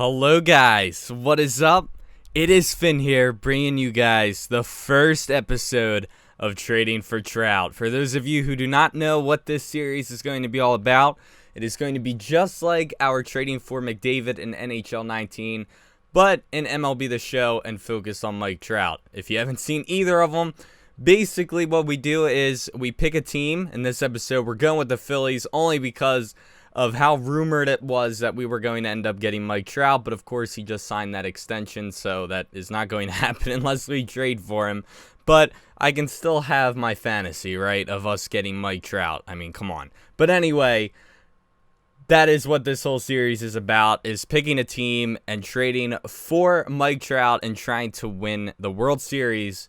Hello guys, what is up? It is Finn here, bringing you guys the first episode of Trading for Trout. For those of you who do not know what this series is going to be all about, it is going to be just like our Trading for McDavid in NHL 19, but in MLB The Show and focus on Mike Trout. If you haven't seen either of them, basically what we do is we pick a team. In this episode, we're going with the Phillies only because of how rumored it was that we were going to end up getting Mike Trout, but of course he just signed that extension, so that is not going to happen unless we trade for him. But I can still have my fantasy, right, of us getting Mike Trout. I mean, come on. But anyway, that is what this whole series is about, is picking a team and trading for Mike Trout and trying to win the World Series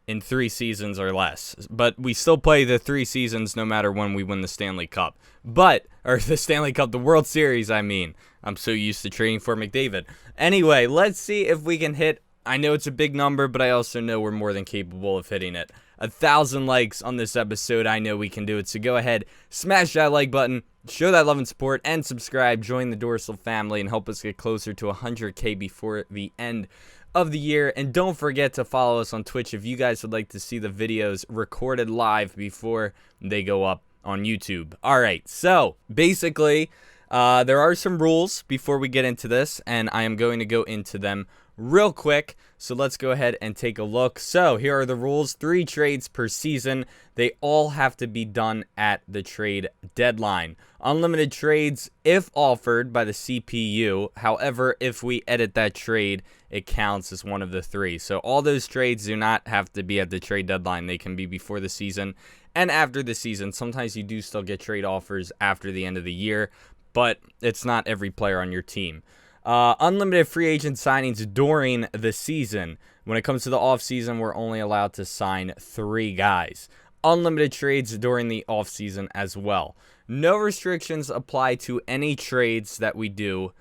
in 3 seasons or less. But we still play the 3 seasons no matter when we win the Stanley Cup. The World Series, I mean. I'm so used to trading for McDavid. Anyway, let's see if we can hit, I know it's a big number, but I also know we're more than capable of hitting it. 1,000 likes on this episode, I know we can do it. So go ahead, smash that like button, show that love and support, and subscribe. Join the Dorsal family and help us get closer to 100K before the end of the year. And don't forget to follow us on Twitch if you guys would like to see the videos recorded live before they go up on YouTube. Alright, so basically there are some rules before we get into this, and I am going to go into them real quick. So let's go ahead and take a look. So here are the rules. 3 trades per season. They all have to be done at the trade deadline. Unlimited trades if offered by the CPU. However, if we edit that trade, it counts as one of the 3. So all those trades do not have to be at the trade deadline. They can be before the season and after the season. Sometimes you do still get trade offers after the end of the year, but it's not every player on your team. Unlimited free agent signings during the season. When it comes to the offseason, we're only allowed to sign 3 guys. Unlimited trades during the offseason as well. No restrictions apply to any trades that we do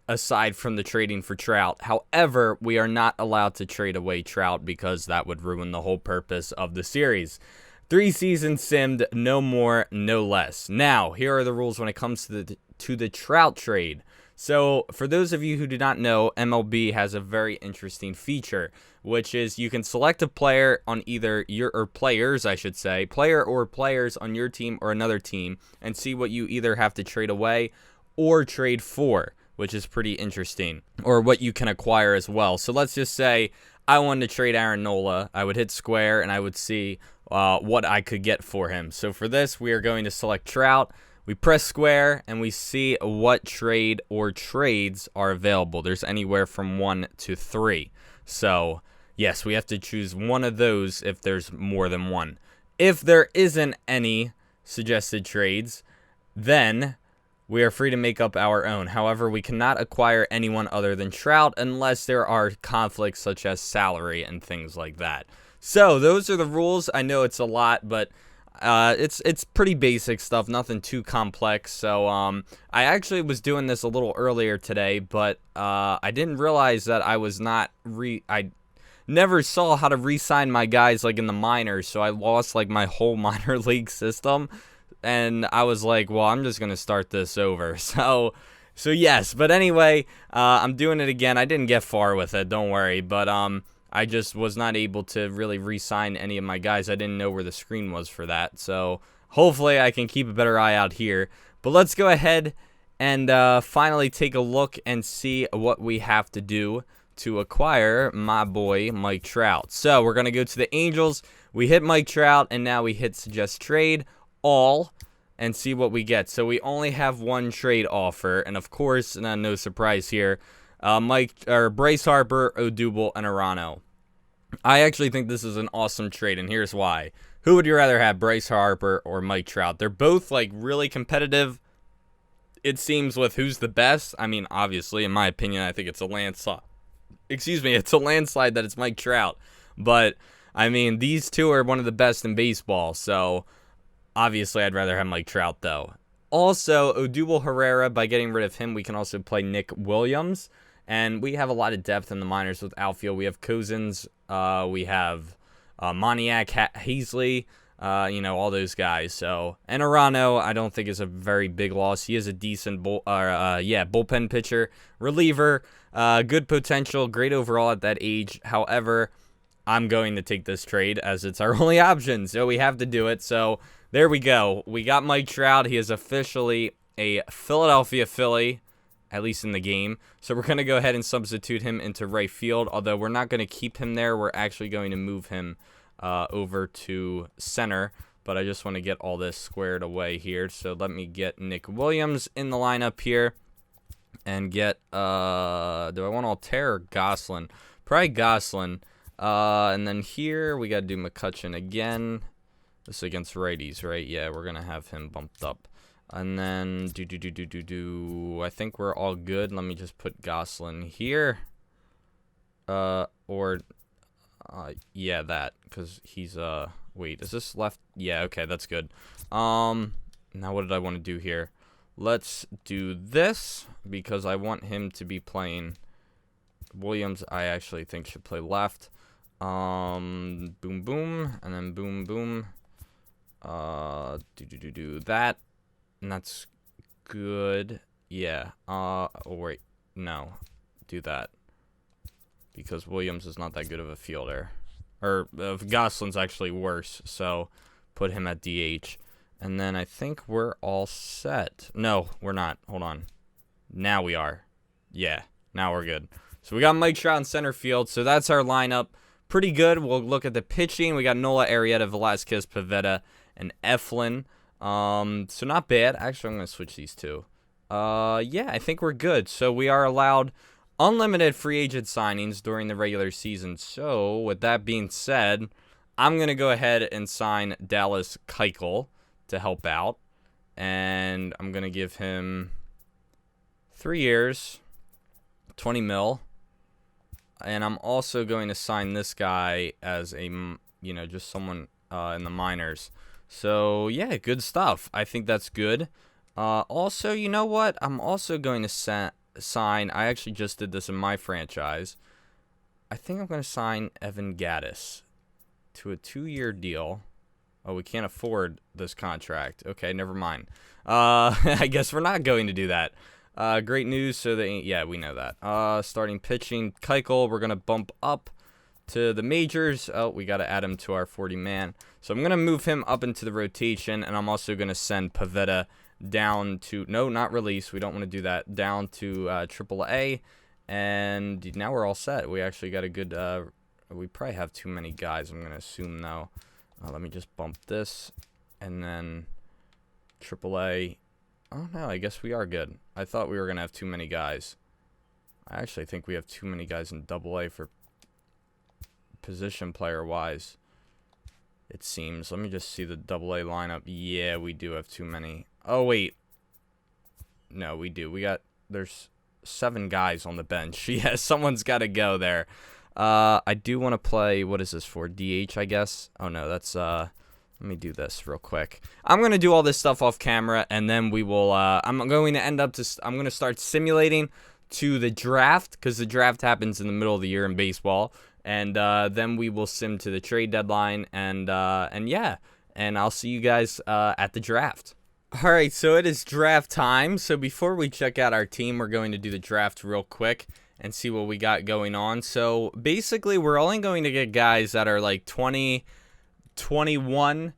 aside from the trading for Trout. However, we are not allowed to trade away Trout because that would ruin the whole purpose of the series. 3 seasons simmed, no more, no less. Now, here are the rules when it comes to the Trout trade. So, for those of you who do not know, MLB has a very interesting feature, which is you can select a player on either players or players on your team or another team, and see what you either have to trade away or trade for, which is pretty interesting, or what you can acquire as well. So let's just say I wanted to trade Aaron Nola. I would hit square and I would see what I could get for him. So for this, we are going to select Trout. We press square and we see what trade or trades are available. There's anywhere from 1 to 3. So yes, we have to choose one of those if there's more than one. If there isn't any suggested trades, then we are free to make up our own. However, we cannot acquire anyone other than Trout unless there are conflicts such as salary and things like that. So those are the rules. I know it's a lot, but it's pretty basic stuff, nothing too complex. So I actually was doing this a little earlier today, but I didn't realize that I never saw how to re-sign my guys like in the minors, so I lost like my whole minor league system. And I was like, well, I'm just going to start this over. So yes, but anyway, I'm doing it again. I didn't get far with it, don't worry, but I just was not able to really re-sign any of my guys. I didn't know where the screen was for that, so hopefully I can keep a better eye out here. But let's go ahead and finally take a look and see what we have to do to acquire my boy Mike Trout. So we're going to go to the Angels. We hit Mike Trout, and now we hit Suggest Trade All and see what we get. So we only have 1 trade offer, and of course, no surprise here, Bryce Harper, Odubel, and Arano. I actually think this is an awesome trade, and here's why. Who would you rather have, Bryce Harper or Mike Trout? They're both like really competitive, it seems, with who's the best. I mean, obviously, in my opinion, I think it's a landslide. It's a landslide that it's Mike Trout. But I mean, these two are one of the best in baseball, so obviously I'd rather have Mike Trout though. Also, Odubel Herrera, by getting rid of him, we can also play Nick Williams. And we have a lot of depth in the minors with outfield. We have Cozens, we have Moniak, Hazley, all those guys. So, and Arano, I don't think is a very big loss. He is a decent bullpen pitcher, reliever, good potential, great overall at that age. However, I'm going to take this trade as it's our only option, so we have to do it. So there we go. We got Mike Trout. He is officially a Philadelphia Philly, at least in the game. So we're going to go ahead and substitute him into right field, although we're not going to keep him there. We're actually going to move him over to center, but I just want to get all this squared away here. So let me get Nick Williams in the lineup here and get, do I want Altair or Goslin? Probably Goslin. And then here we got to do McCutcheon again. This is against righties, right? Yeah, we're going to have him bumped up. And then I think we're all good. Let me just put Goslin here. Yeah, that, because he's, wait, is this left? Yeah, okay, that's good. Now what did I want to do here? Let's do this, because I want him to be playing Williams. I actually think should play left. Boom, boom, and then boom, boom. That, and that's good. Yeah, oh, wait, no, do that. Because Williams is not that good of a fielder. Or Goslin's actually worse, so put him at DH. And then I think we're all set. No, we're not. Hold on. Now we are. Yeah, now we're good. So we got Mike Trout in center field, so that's our lineup. Pretty good. We'll look at the pitching. We got Nola, Arrieta, Velasquez, Pivetta, and Eflin. So not bad. Actually, I'm going to switch these two. Yeah, I think we're good. So we are allowed unlimited free agent signings during the regular season. So, with that being said, I'm going to go ahead and sign Dallas Keuchel to help out. And I'm going to give him 3 years, 20 mil. And I'm also going to sign this guy as a, just someone in the minors. So, yeah, good stuff. I think that's good. Also, you know what? I'm also going to sign, I actually just did this in my franchise. I think I'm going to sign Evan Gattis to a 2-year deal. Oh, we can't afford this contract. Okay, never mind. I guess we're not going to do that. Great news. So yeah, we know that. Starting pitching, Keuchel, we're going to bump up to the majors. Oh, we got to add him to our 40-man. So I'm going to move him up into the rotation, and I'm also going to send Pivetta down to, no, not release, we don't want to do that, down to AAA, and now we're all set. We actually got a good, we probably have too many guys, I'm going to assume, though. Let me just bump this, and then AAA. Oh, no, I guess we are good. I thought we were going to have too many guys. I actually think we have too many guys in AA for position player-wise, it seems. Let me just see the AA lineup. Yeah, we do have too many. Oh, wait. No, we do. There's 7 guys on the bench. Yeah, someone's got to go there. I do want to play, what is this for? DH, I guess? Oh, no, that's, let me do this real quick. I'm going to do all this stuff off camera, and then we will, I'm going to start simulating to the draft, because the draft happens in the middle of the year in baseball, and then we will sim to the trade deadline, and yeah, and I'll see you guys at the draft. All right, so it is draft time. So before we check out our team, we're going to do the draft real quick and see what we got going on. So basically, we're only going to get guys that are like 20, 21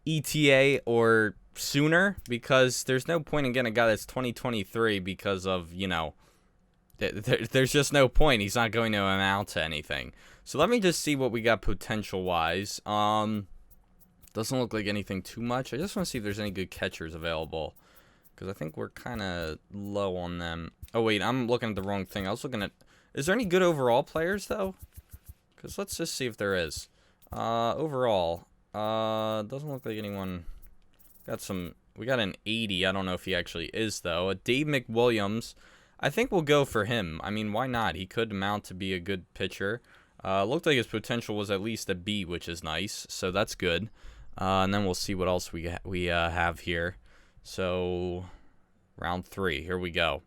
ETA or sooner, because there's no point in getting a guy that's 2023 because of, there's just no point. He's not going to amount to anything. So let me just see what we got potential-wise. Doesn't look like anything too much. I just want to see if there's any good catchers available, because I think we're kind of low on them. Oh, wait, I'm looking at the wrong thing. I was looking at... Is there any good overall players, though? Because let's just see if there is. Overall, doesn't look like anyone... We got an 80. I don't know if he actually is, though. Dave McWilliams. I think we'll go for him. I mean, why not? He could amount to be a good pitcher. Looked like his potential was at least a B, which is nice. So that's good. And then we'll see what else we have here. So, round 3. Here we go.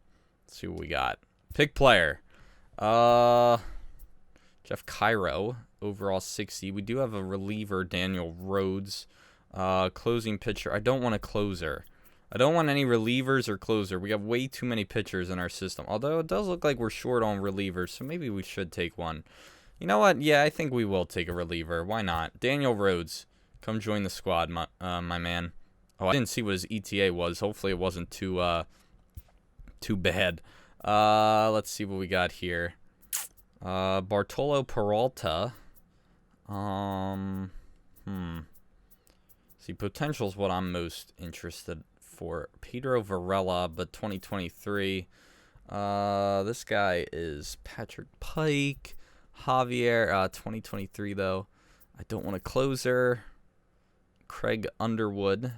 Let's see what we got. Pick player. Jeff Cairo, overall 60. We do have a reliever, Daniel Rhodes. Closing pitcher. I don't want a closer. I don't want any relievers or closer. We have way too many pitchers in our system. Although it does look like we're short on relievers, so maybe we should take one. You know what? Yeah, I think we will take a reliever. Why not? Daniel Rhodes, come join the squad, my man. Oh, I didn't see what his ETA was. Hopefully it wasn't too bad. Let's see what we got here. Bartolo Peralta. See, potential is what I'm most interested for. Pedro Varela, but 2023. This guy is Patrick Pike. Javier, 2023 though. I don't want a closer. Craig Underwood.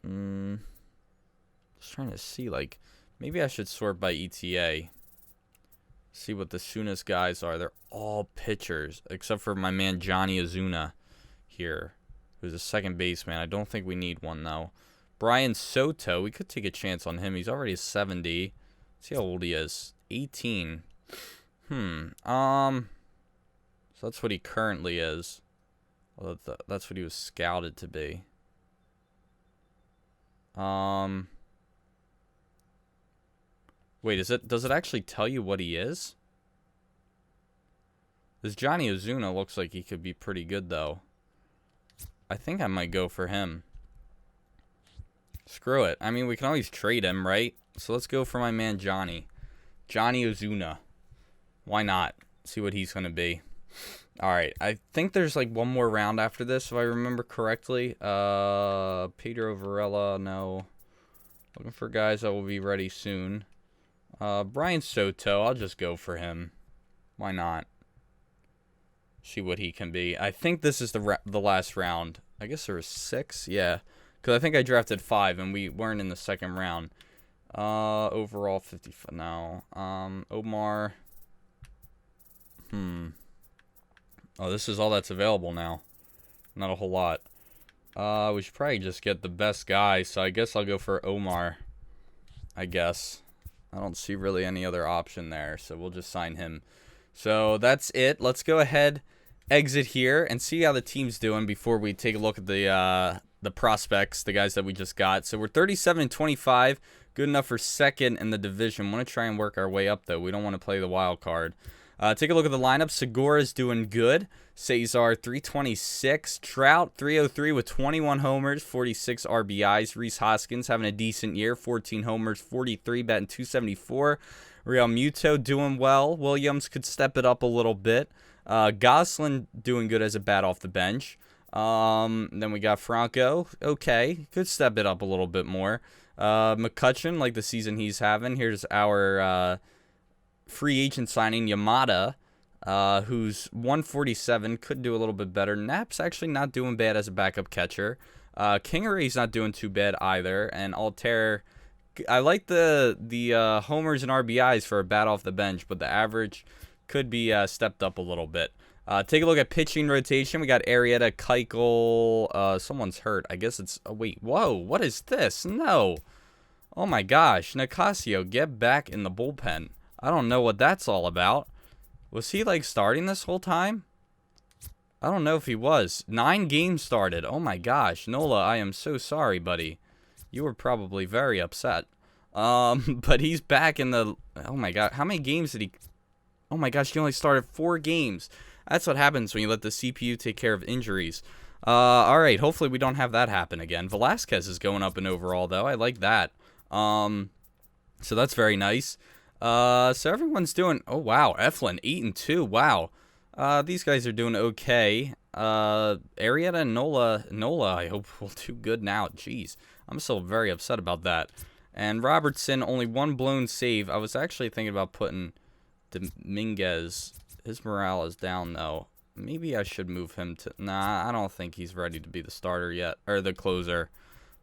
Just trying to see, like, maybe I should sort by ETA. See what the soonest guys are. They're all pitchers, except for my man Johnny Ozuna here, who's a second baseman. I don't think we need one, though. Brian Soto, we could take a chance on him. He's already 70. Let's see how old he is. 18. So that's what he currently is. Well, that's what he was scouted to be. Wait, does it actually tell you what he is? This Johnny Ozuna looks like he could be pretty good, though. I think I might go for him. Screw it. I mean, we can always trade him, right? So let's go for my man Johnny. Johnny Ozuna. Why not? See what he's going to be. Alright, I think there's like one more round after this, if I remember correctly. Pedro Varela, no. Looking for guys that will be ready soon. Brian Soto, I'll just go for him. Why not? See what he can be. I think this is the last round. I guess there was 6, yeah. Because I think I drafted 5 and we weren't in the second round. Overall 50, no. Omar. Oh, this is all that's available now. Not a whole lot. We should probably just get the best guy, so I guess I'll go for Omar. I guess. I don't see really any other option there, so we'll just sign him. So that's it. Let's go ahead, exit here, and see how the team's doing before we take a look at the prospects, the guys that we just got. So we're 37-25, good enough for second in the division. Want to try and work our way up, though. We don't want to play the wild card. Take a look at the lineup. Segura's doing good. Cesar, 326. Trout, 303 with 21 homers, 46 RBIs. Rhys Hoskins having a decent year, 14 homers, 43, batting 274. Real Muto doing well. Williams could step it up a little bit. Gosselin doing good as a bat off the bench. Then we got Franco. Okay, could step it up a little bit more. McCutcheon, like the season he's having. Here's our free agent signing, Yamada, who's 147, could do a little bit better. Knapp's actually not doing bad as a backup catcher. Kingeray's not doing too bad either. And Altair, I like the homers and RBIs for a bat off the bench, but the average could be stepped up a little bit. Take a look at pitching rotation. We got Arrieta, Keuchel. Someone's hurt. I guess it's... Oh, wait. Whoa. What is this? No. Oh, my gosh. Nicasio, get back in the bullpen. I don't know what that's all about. Was he, like, starting this whole time? I don't know if he was. 9 games started. Oh, my gosh. Nola, I am so sorry, buddy. You were probably very upset. But he's back in the... Oh, my God. How many games did he... Oh, my gosh. He only started 4 games. That's what happens when you let the CPU take care of injuries. All right. Hopefully, we don't have that happen again. Velasquez is going up in overall, though. I like that. So that's very nice. So everyone's doing... Oh, wow. Eflin, 8-2. Wow. These guys are doing okay. Arrieta and Nola, I hope will do good now. Jeez. I'm still very upset about that. And Robertson, only 1 blown save. I was actually thinking about putting Dominguez. His morale is down, though. Maybe I should move him to... Nah, I don't think he's ready to be the starter yet. Or the closer.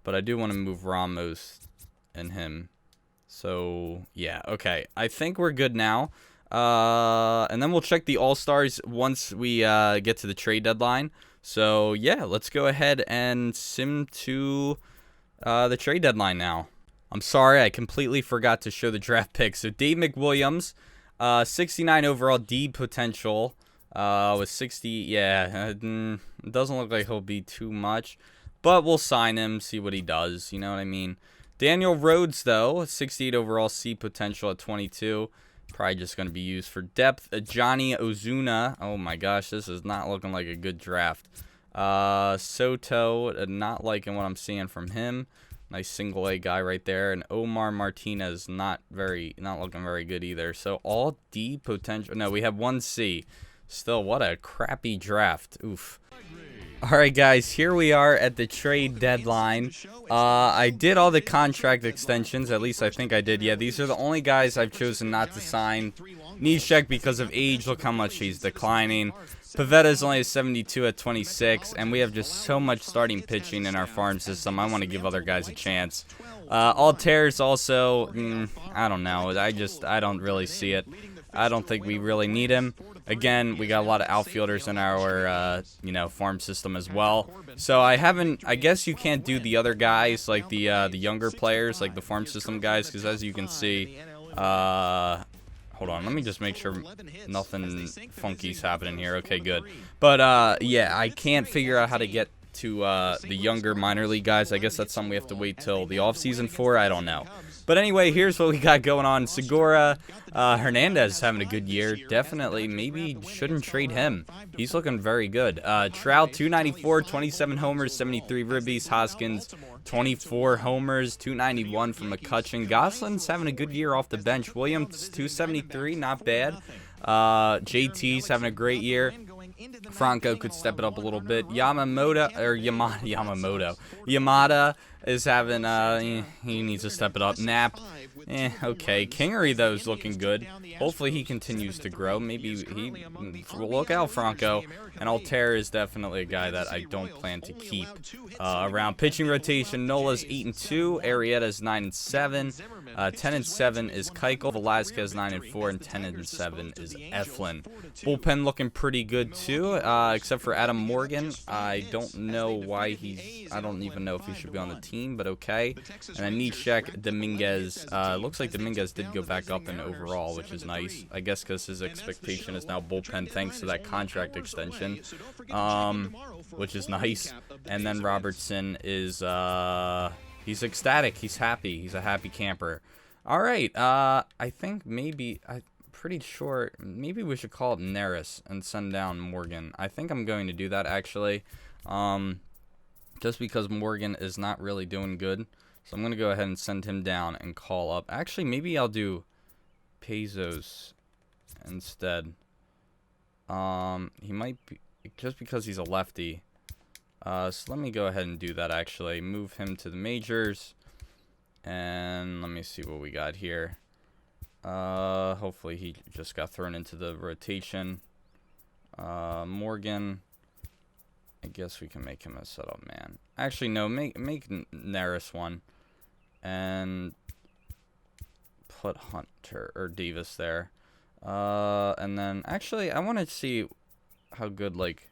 But I do want to move Ramos and him. So, yeah, okay. I think we're good now. And then we'll check the All-Stars once we get to the trade deadline. So, yeah, let's go ahead and sim to the trade deadline now. I'm sorry, I completely forgot to show the draft picks. So, Dave McWilliams, 69 overall D potential. With 60, yeah, it doesn't look like he'll be too much, but we'll sign him, see what he does, you know what I mean? Daniel Rhodes, though, 68 overall, C potential at 22. Probably just going to be used for depth. Johnny Ozuna. Oh, my gosh. This is not looking like a good draft. Soto. Not liking what I'm seeing from him. Nice single-A guy right there. And Omar Martinez. Not looking very good either. So, all D potential. No, we have 1 C. Still, what a crappy draft. Oof. Alright guys, here we are at the trade deadline. I did all the contract extensions, at least I think I did. Yeah, these are the only guys I've chosen not to sign. Nishek because of age, look how much he's declining. Pavetta's only a 72 at 26, and we have just so much starting pitching in our farm system. I want to give other guys a chance. Alter's also, I don't know, I don't really see it. I don't think we really need him. Again, we got a lot of outfielders in our, farm system as well. So I guess you can't do the other guys, like the younger players, like the farm system guys, because as you can see, hold on, let me just make sure nothing funky's happening here. Okay, good. But, yeah, I can't figure out how to get to the younger minor league guys. I guess that's something we have to wait till the offseason for. I don't know. But anyway, here's what we got going on. Segura, Hernandez is having a good year. Definitely, maybe shouldn't trade him. He's looking very good. Trout, 294, 27 homers, 73 ribbies. Hoskins, 24 homers, 291 from McCutcheon. Gosselin's having a good year off the bench. Williams, 273, not bad. JT's having a great year. Franco could step it up a little bit. Yamada is having, he needs to step it up. Knapp, okay. Kingery, though, is looking good. Hopefully he continues to grow. Maybe will look out, Franco. And Altair is definitely a guy that I don't plan to keep around. Pitching rotation, Nola's 8-2, Arrieta's 9-7, 10-7 is Keuchel, Velasquez 9-4, and 10-7 is Eflin. Bullpen looking pretty good too, except for Adam Morgan. I don't know why I don't even know if he should be on the team, but okay. And then Nishek, Dominguez. Looks like Dominguez did go back up in overall, which is nice. I guess because his expectation is now bullpen thanks to that contract extension, which is nice. And then Robertson is, he's ecstatic. He's happy. He's a happy camper. All right. I think maybe, I'm pretty sure, maybe we should call up Neris and send down Morgan. I think I'm going to do that, actually. Just because Morgan is not really doing good. So I'm going to go ahead and send him down and call up. Actually, maybe I'll do Pezos instead. He might be, just because he's a lefty. So let me go ahead and do that, actually. Move him to the majors. And let me see what we got here. Hopefully he just got thrown into the rotation. Morgan. I guess we can make him a setup man. Actually, no, make Neris one. And put Hunter or Davis there. And then, actually, I want to see how good, like,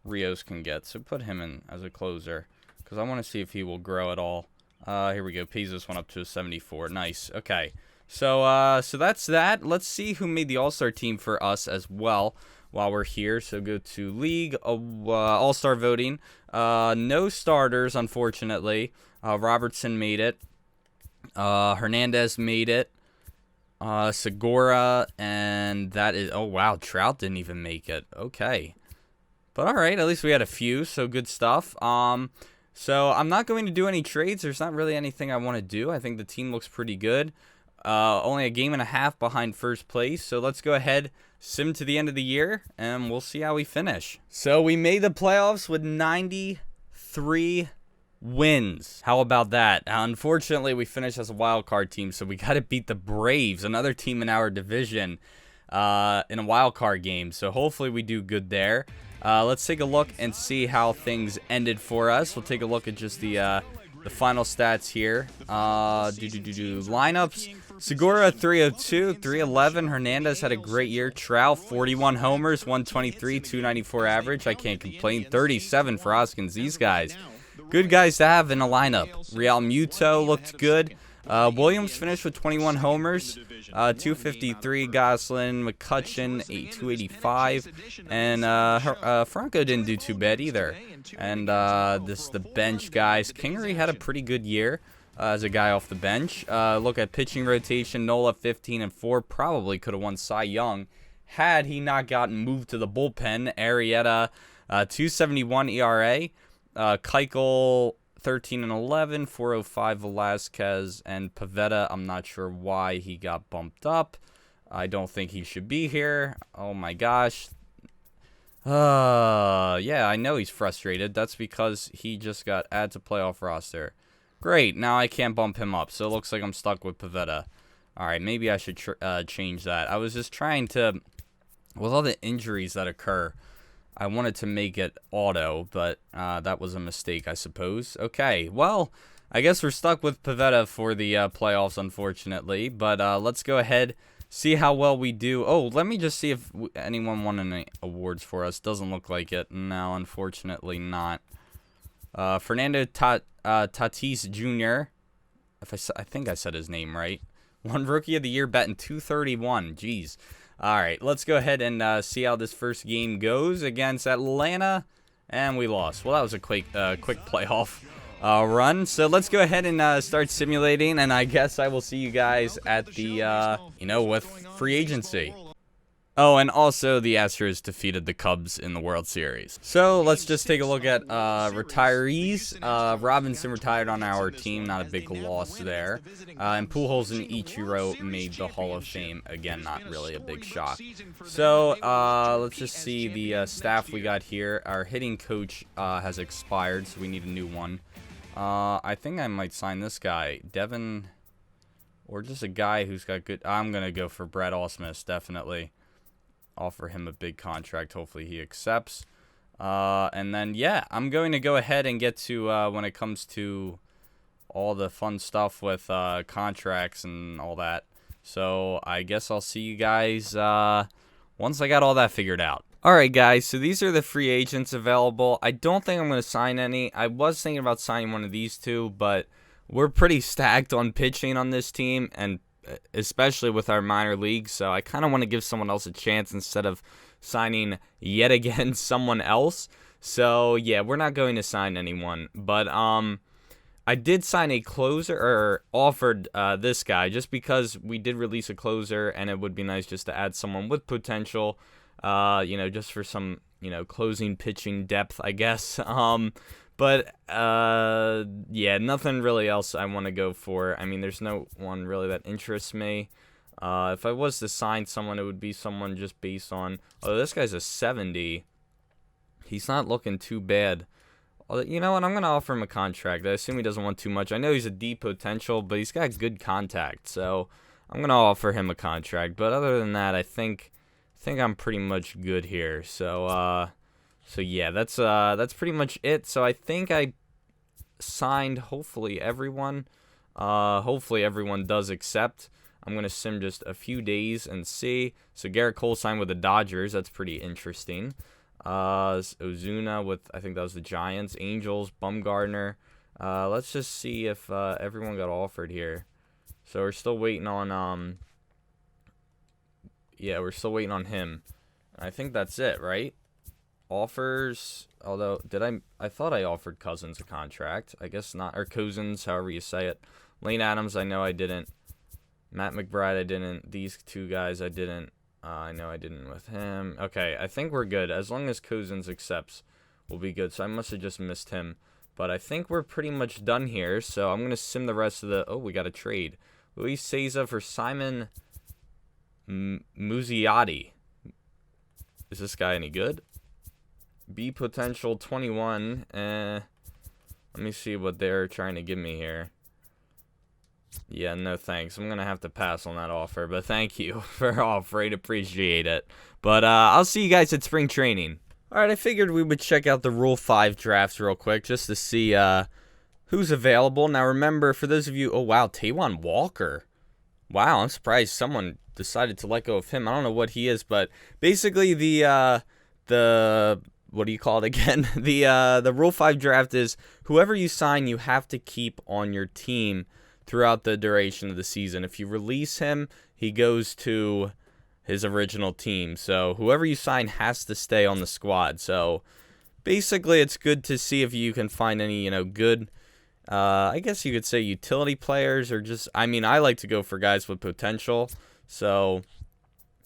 Rios can get. So put him in as a closer. Because I want to see if he will grow at all. Here we go. Pezos went up to a 74. Nice. Okay. So that's that. Let's see who made the All-Star team for us as well while we're here. So go to League, All-Star voting. No starters, unfortunately. Robertson made it. Hernandez made it. Segura, and that is, oh wow, Trout didn't even make it. Okay. But alright, at least we had a few, so good stuff. So I'm not going to do any trades. There's not really anything I want to do. I think the team looks pretty good. Only a game and a half behind first place. So let's go ahead, sim to the end of the year, and we'll see how we finish. So we made the playoffs with 93 wins. How about that? Unfortunately, we finished as a wild card team, so we got to beat the Braves, another team in our division, in a wild card game. So hopefully we do good there. Let's take a look and see how things ended for us. We'll take a look at just the final stats here. Lineups. Segura 302, 311. Hernandez had a great year. Trout 41 homers, 123, 294 average. I can't complain. 37 for Hoskins. These guys, good guys to have in a lineup. Real Muto looked good. Williams finished with 21 homers. 253, Gosselin, McCutcheon, 285, and Franco didn't do too bad either. And this the bench guys. Kingery had a pretty good year as a guy off the bench. Look at pitching rotation. Nola 15 and 4, probably could have won Cy Young had he not gotten moved to the bullpen. Arrieta, 271 ERA. Keuchel, 13 and 11, 405 Velasquez, and Pivetta. I'm not sure why he got bumped up. I don't think he should be here. Oh my gosh. Yeah, I know he's frustrated. That's because he just got added to playoff roster. Great, now I can't bump him up, so it looks like I'm stuck with Pivetta. Alright, maybe I should change that. I was just trying to, with all the injuries that occur, I wanted to make it auto, but that was a mistake, I suppose. Okay, well, I guess we're stuck with Pivetta for the playoffs, unfortunately. But let's go ahead, see how well we do. Oh, let me just see if anyone won any awards for us. Doesn't look like it. No, unfortunately not. Fernando Tatis Jr., I think I said his name right. Won Rookie of the Year, batting .231. Jeez. All right, let's go ahead and see how this first game goes against Atlanta, and we lost. Well, that was a quick playoff run. So let's go ahead and start simulating, and I guess I will see you guys at the, with free agency. Oh, and also the Astros defeated the Cubs in the World Series. So let's just take a look at retirees. Robinson retired on our team, not a big loss there. And Pujols and Ichiro made the Hall of Fame. Again, not really a big shock. So let's just see the staff we got here. Our hitting coach has expired, so we need a new one. I think I might sign this guy, Devin, or just a guy who's got good. I'm going to go for Brad Ausmus, definitely. Offer him a big contract. Hopefully he accepts. And then, yeah, I'm going to go ahead and get to when it comes to all the fun stuff with contracts and all that. So I guess I'll see you guys once I got all that figured out. Alright, guys, so these are the free agents available. I don't think I'm going to sign any. I was thinking about signing one of these two, but we're pretty stacked on pitching on this team, and especially with our minor leagues, so I kind of want to give someone else a chance instead of signing yet again someone else. So yeah, we're not going to sign anyone, but I did sign a closer, or offered this guy, just because we did release a closer, and it would be nice just to add someone with potential, just for some closing pitching depth, I guess. But, yeah, nothing really else I want to go for. I mean, there's no one really that interests me. If I was to sign someone, it would be someone just based on, oh, this guy's a 70. He's not looking too bad. You know what? I'm going to offer him a contract. I assume he doesn't want too much. I know he's a D potential, but he's got good contact. So I'm going to offer him a contract. But other than that, I think I'm pretty much good here. So yeah, that's pretty much it. So I think I signed hopefully everyone. Hopefully everyone does accept. I'm going to sim just a few days and see. So Garrett Cole signed with the Dodgers. That's pretty interesting. Ozuna with, I think that was the Giants. Angels, Bumgarner. Let's just see if everyone got offered here. So we're still waiting on, yeah, we're still waiting on him. I think that's it, right? Offers, although I thought I offered Cousins a contract. I guess not, or Cousins, however you say it. Lane Adams, I know I didn't. Matt McBride, I didn't. These two guys, I didn't. I know I didn't with him. Okay, I think we're good. As long as Cousins accepts, we'll be good. So I must have just missed him. But I think we're pretty much done here. So I'm going to sim the rest of the... Oh, we got a trade. Luis Ceza for Simon Muzziotti. Is this guy any good? B potential 21. Let me see what they're trying to give me here. Yeah, no thanks. I'm going to have to pass on that offer. But thank you for offering. Appreciate it. But I'll see you guys at spring training. Alright, I figured we would check out the Rule 5 drafts real quick just to see who's available. Now remember, for those of you... Oh, wow, Taijuan Walker. Wow, I'm surprised someone decided to let go of him. I don't know what he is, but basically the what do you call it again? The Rule 5 draft is whoever you sign, you have to keep on your team throughout the duration of the season. If you release him, he goes to his original team. So whoever you sign has to stay on the squad. So basically, it's good to see if you can find any, good, I guess you could say utility players, or just, I like to go for guys with potential. So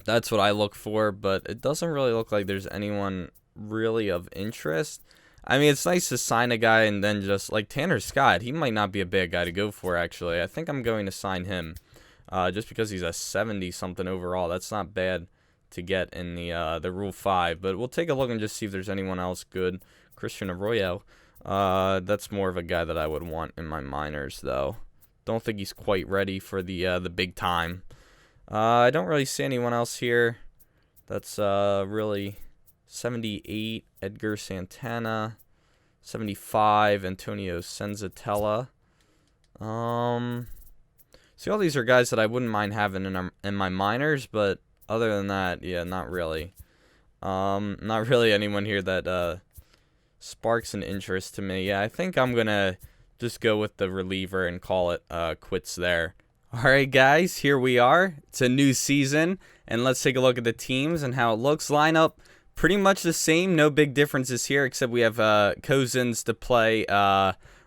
that's what I look for, but it doesn't really look like there's anyone really of interest. It's nice to sign a guy and then just, like Tanner Scott, he might not be a bad guy to go for, actually. I think I'm going to sign him, just because he's a 70-something overall. That's not bad to get in the Rule 5, but we'll take a look and just see if there's anyone else good. Christian Arroyo, that's more of a guy that I would want in my minors, though. Don't think he's quite ready for the big time. I don't really see anyone else here that's really 78, Edgar Santana, 75, Antonio Senzatella. See, all these are guys that I wouldn't mind having in my minors, but other than that, yeah, not really. Not really anyone here that sparks an interest to me. Yeah, I think I'm gonna just go with the reliever and call it quits there. Alright guys, here we are. It's a new season, and let's take a look at the teams and how it looks. Lineup, pretty much the same, no big differences here, except we have Cozens to play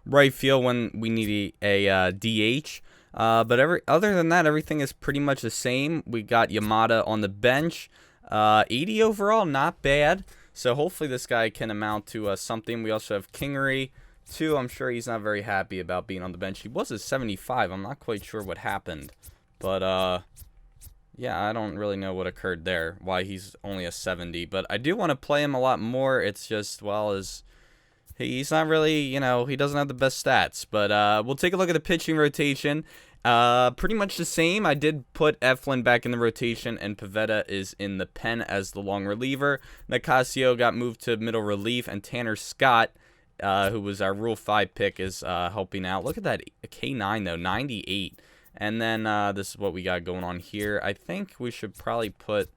right field when we need a DH. But other than that, everything is pretty much the same. We got Yamada on the bench. 80 overall, not bad. So hopefully this guy can amount to something. We also have Kingery. 2, I'm sure he's not very happy about being on the bench. He was a 75. I'm not quite sure what happened. But, yeah, I don't really know what occurred there, why he's only a 70. But I do want to play him a lot more. It's just, well, he's not really, he doesn't have the best stats. But we'll take a look at the pitching rotation. Pretty much the same. I did put Eflin back in the rotation, and Pivetta is in the pen as the long reliever. Nicasio got moved to middle relief, and Tanner Scott, who was our Rule 5 pick, is helping out. Look at that K9, though, 98. And then this is what we got going on here. I think we should probably put...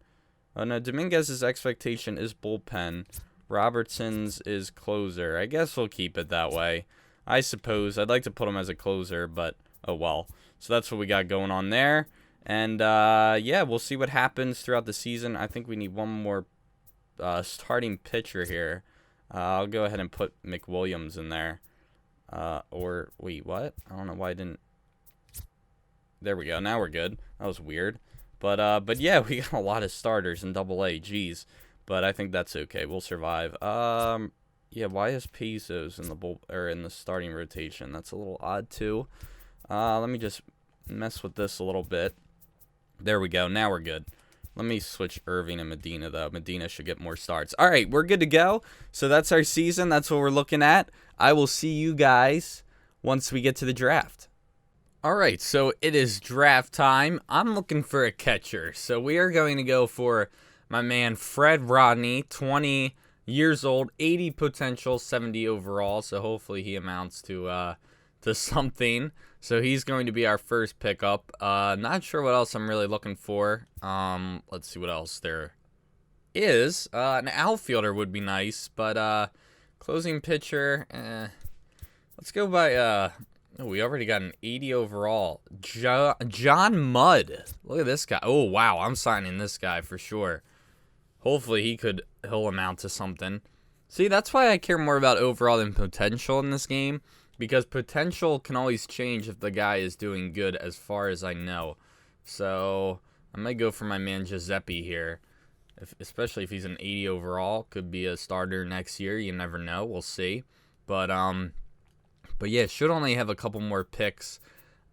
Oh, no, Dominguez's expectation is bullpen. Robertson's is closer. I guess we'll keep it that way. I suppose. I'd like to put him as a closer, but oh well. So that's what we got going on there. And, yeah, we'll see what happens throughout the season. I think we need one more starting pitcher here. I'll go ahead and put McWilliams in there. Or, wait, what? I don't know why I didn't... There we go. Now we're good. That was weird. But yeah, we got a lot of starters in AA. Jeez. But I think that's okay. We'll survive. Yeah, why is Pesos in the starting rotation? That's a little odd, too. Let me just mess with this a little bit. There we go. Now we're good. Let me switch Irving and Medina, though. Medina should get more starts. All right, we're good to go. So that's our season. That's what we're looking at. I will see you guys once we get to the draft. All right, so it is draft time. I'm looking for a catcher. So we are going to go for my man Fred Rodney, 20 years old, 80 potential, 70 overall. So hopefully he amounts to something. So he's going to be our first pickup. Not sure what else I'm really looking for. Let's see what else there is. An outfielder would be nice, but closing pitcher, let's go by, oh, we already got an 80 overall. John Mudd. Look at this guy. Oh, wow, I'm signing this guy for sure. Hopefully he'll amount to something. See, that's why I care more about overall than potential in this game. Because potential can always change if the guy is doing good, as far as I know. So I might go for my man Giuseppe here. Especially if he's an 80 overall. Could be a starter next year. You never know. We'll see. But yeah, should only have a couple more picks.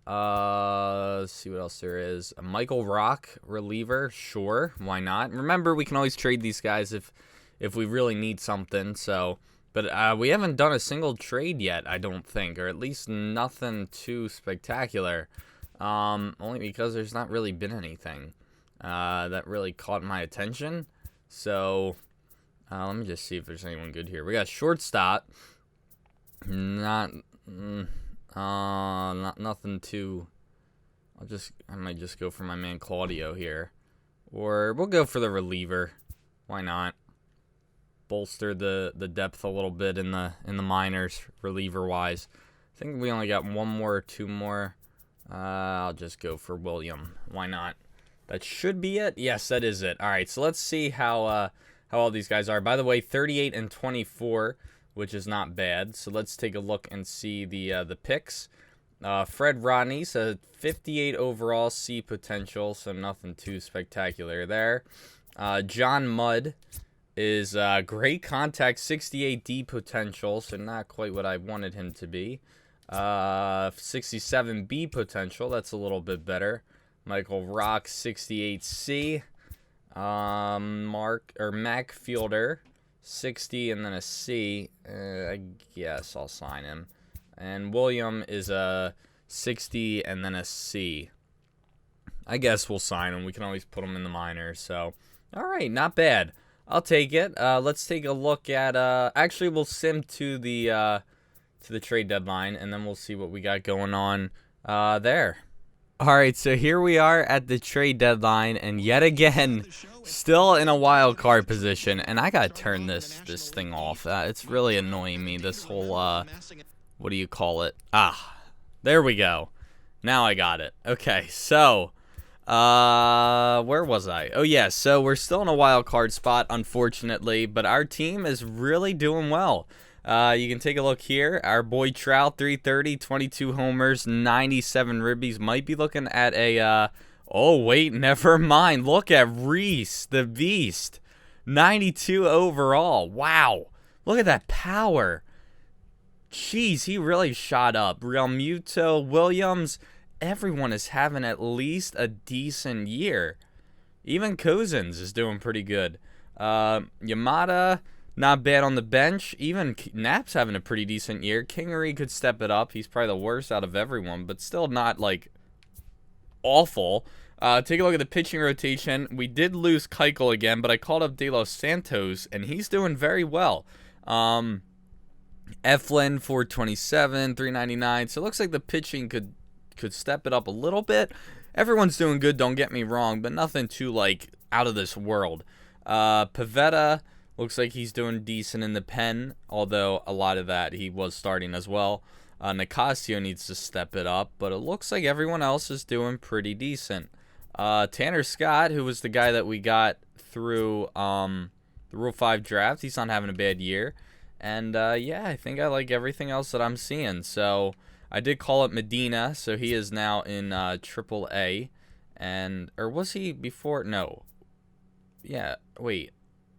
Let's see what else there is. A Michael Rock, reliever. Sure. Why not? Remember, we can always trade these guys if we really need something. So... But we haven't done a single trade yet, I don't think, or at least nothing too spectacular. Only because there's not really been anything that really caught my attention. So let me just see if there's anyone good here. We got shortstop. Not nothing too. I might just go for my man Claudio here, or we'll go for the reliever. Why not? Bolster the depth a little bit in the minors, reliever wise. I think we only got one more or two more. I'll just go for William. Why not? That should be it. Yes, that is it. All right, so let's see how all these guys are. By the way, 38 and 24, which is not bad. So let's take a look and see the picks. Fred Rodney's a 58 overall C potential, so nothing too spectacular there. John Mudd is great contact, 68 D potential, so not quite what I wanted him to be. 67 B potential, that's a little bit better. Michael Rock, 68 C. Mac Fielder, 60 and then a C. I guess I'll sign him. And William is a 60 and then a C. I guess we'll sign him. We can always put him in the minors. So, all right, not bad. I'll take it. Let's take a look at. Actually, we'll sim to the trade deadline, and then we'll see what we got going on there. All right, so here we are at the trade deadline, and yet again, still in a wild card position. And I gotta turn this thing off. It's really annoying me. This whole what do you call it? There we go. Now I got it. Okay, so where was I? Oh yeah, so we're still in a wild card spot, unfortunately, but our team is really doing well. You can take a look here. Our boy Trout, 330, 22 homers, 97 ribbies. Might be looking at a, oh, wait, never mind. Look at Reese, the beast. 92 overall. Wow. Look at that power. Jeez, he really shot up. Realmuto, Williams, everyone is having at least a decent year. Even Cousins is doing pretty good. Yamada, not bad on the bench. Even Knapp's having a pretty decent year. Kingery could step it up. He's probably the worst out of everyone, but still not, like, awful. Take a look at the pitching rotation. We did lose Keuchel again, but I called up De Los Santos, and he's doing very well. Eflin, 427, 399. So it looks like the pitching could step it up a little bit. Everyone's doing good, don't get me wrong, but nothing too, like, out of this world. Pavetta looks like he's doing decent in the pen, although a lot of that he was starting as well. Nicasio needs to step it up, but it looks like everyone else is doing pretty decent. Tanner Scott, who was the guy that we got through the Rule 5 draft, he's not having a bad year. And, yeah, I think I like everything else that I'm seeing. So I did call up Medina, so he is now in AAA. Or was he before? No. Yeah, wait.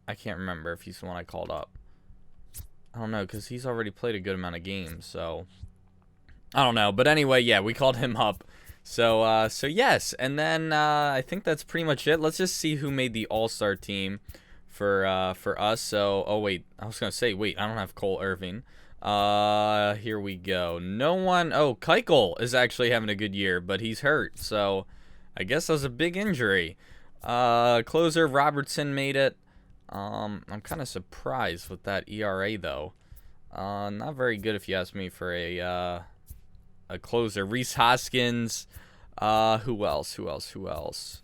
I can't remember if he's the one I called up. I don't know, because he's already played a good amount of games, so I don't know. But anyway, yeah, we called him up. So yes, and then I think that's pretty much it. Let's just see who made the All-Star team for us. So, oh wait, I was gonna say, wait, I don't have Cole Irving. Here we go. No one. Oh, Keuchel is actually having a good year, but he's hurt. So I guess that was a big injury. Closer Robertson made it. I'm kind of surprised with that ERA, though. Not very good if you ask me for a closer. Reese Hoskins. Who else?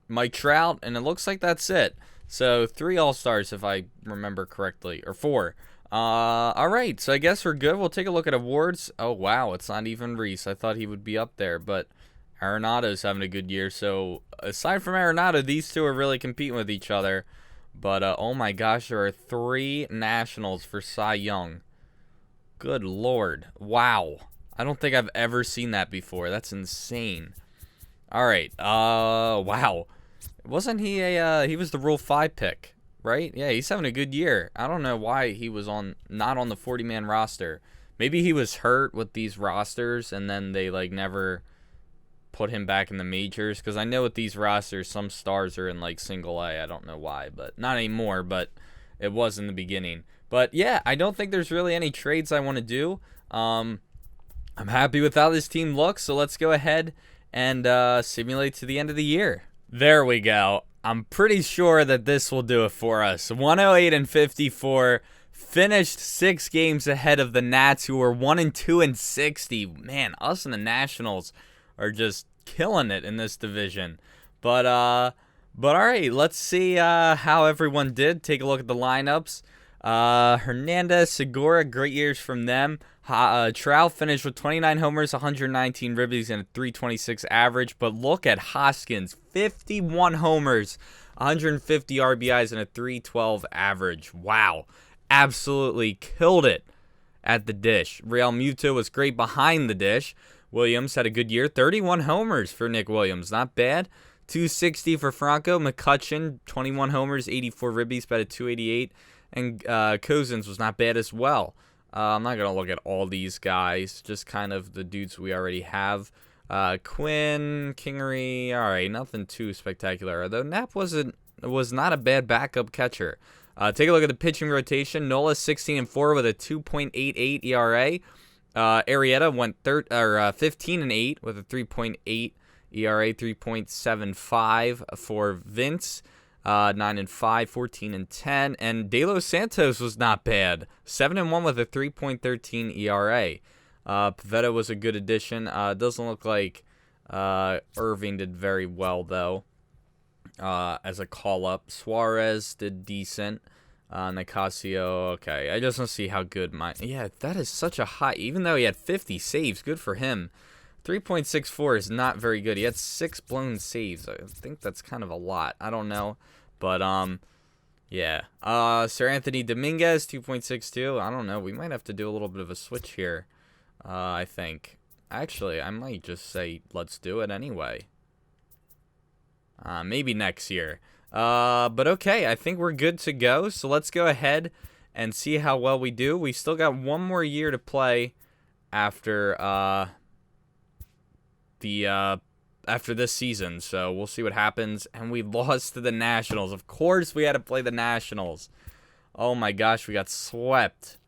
Mike Trout, and it looks like that's it. So 3 All-Stars, if I remember correctly, or 4. All right, so I guess we're good. We'll take a look at awards. Oh, wow, it's not even Reese. I thought he would be up there, but Arenado's having a good year. So aside from Arenado, these two are really competing with each other. But oh my gosh, there are 3 Nationals for Cy Young. Good Lord. Wow. I don't think I've ever seen that before. That's insane. All right. Wow. Wasn't he he was the Rule 5 pick, right? Yeah, he's having a good year. I don't know why he was not on the 40-man roster. Maybe he was hurt with these rosters and then they like never put him back in the majors, because I know with these rosters some stars are in like single A. I don't know why, but not anymore, but it was in the beginning. But yeah, I don't think there's really any trades I want to do. I'm happy with how this team looks, so let's go ahead and simulate to the end of the year. There we go. I'm pretty sure that this will do it for us. 108 and 54, finished 6 games ahead of the Nats, who are 1-2 and 60. Man, us and the Nationals are just killing it in this division. But all right, let's see how everyone did. Take a look at the lineups. Hernandez, Segura, great years from them. Trout finished with 29 homers, 119 ribbies, and a 326 average. But look at Hoskins, 51 homers, 150 RBIs, and a 312 average. Wow. Absolutely killed it at the dish. Real Muto was great behind the dish. Williams had a good year. 31 homers for Nick Williams. Not bad. 260 for Franco. McCutcheon, 21 homers, 84 ribbies, batted 288. And Cozens was not bad as well. I'm not going to look at all these guys, just kind of the dudes we already have. Quinn, Kingery, all right, nothing too spectacular. Although Knapp was not a bad backup catcher. Take a look at the pitching rotation. Nola 16-4 with a 2.88 ERA. Arrieta went 15-8 with a 3.8 ERA, 3.75 for Vince. 9-5, 14-10, and De Los Santos was not bad. 7-1 with a 3.13 ERA. Pavetta was a good addition. Doesn't look like Irving did very well though. As a call-up, Suarez did decent. Nicasio, okay. I just want to see how good yeah, that is such a high. Even though he had 50 saves, good for him. 3.64 is not very good. He had 6 blown saves. I think that's kind of a lot. I don't know. But, yeah. Sir Anthony Dominguez, 2.62. I don't know. We might have to do a little bit of a switch here, I think. Actually, I might just say let's do it anyway. Maybe next year. But okay, I think we're good to go. So let's go ahead and see how well we do. We still got one more year to play after, after this season, so we'll see what happens. And we lost to the Nationals. Of course we had to play the Nationals. Oh my gosh, we got swept.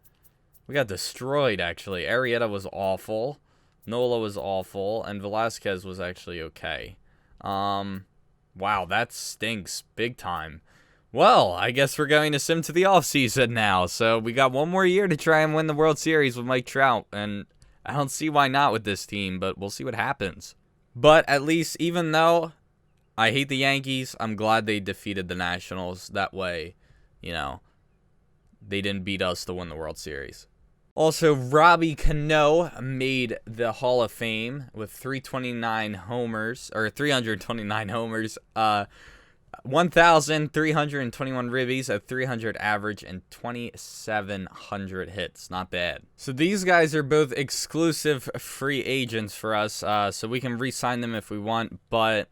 We got destroyed, actually. Arrieta was awful. Nola was awful. And Velasquez was actually okay. Wow, that stinks big time. Well, I guess we're going to sim to the offseason now. So we got one more year to try and win the World Series with Mike Trout. And I don't see why not with this team, but we'll see what happens. But at least, even though I hate the Yankees, I'm glad they defeated the Nationals. That way, you know, they didn't beat us to win the World Series. Also, Robbie Cano made the Hall of Fame with 329 homers, or 329 homers, 1,321 ribbies, a 300 average, and 2,700 hits. Not bad. So these guys are both exclusive free agents for us, so we can re-sign them if we want, but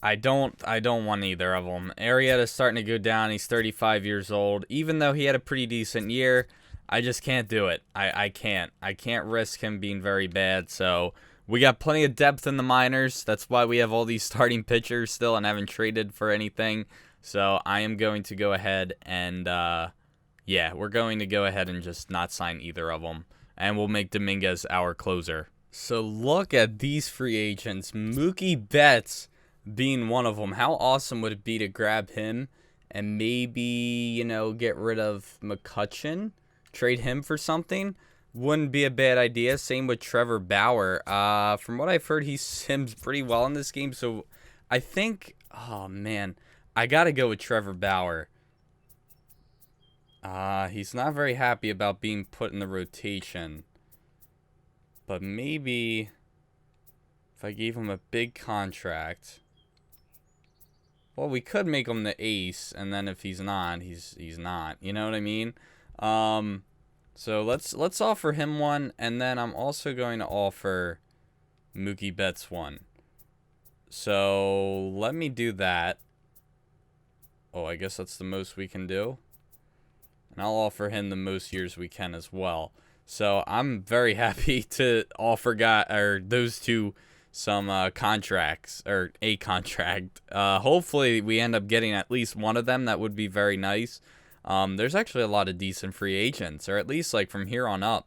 I don't want either of them. Arrieta's starting to go down. He's 35 years old. Even though he had a pretty decent year, I just can't do it. I can't risk him being very bad, so we got plenty of depth in the minors. That's why we have all these starting pitchers still and haven't traded for anything. So I am going to go ahead and, yeah, we're going to go ahead and just not sign either of them. And we'll make Dominguez our closer. So look at these free agents. Mookie Betts being one of them. How awesome would it be to grab him and maybe, you know, get rid of McCutcheon? Trade him for something? Wouldn't be a bad idea. Same with Trevor Bauer. From what I've heard, he sims pretty well in this game. So I think, oh man, I got to go with Trevor Bauer. He's not very happy about being put in the rotation. But maybe if I gave him a big contract. Well, we could make him the ace, and then if he's not, he's not. You know what I mean? So let's offer him one, and then I'm also going to offer Mookie Betts one. So let me do that. Oh, I guess that's the most we can do. And I'll offer him the most years we can as well. So I'm very happy to offer those two some contracts, or a contract. Hopefully we end up getting at least one of them. That would be very nice. There's actually a lot of decent free agents, or at least like from here on up.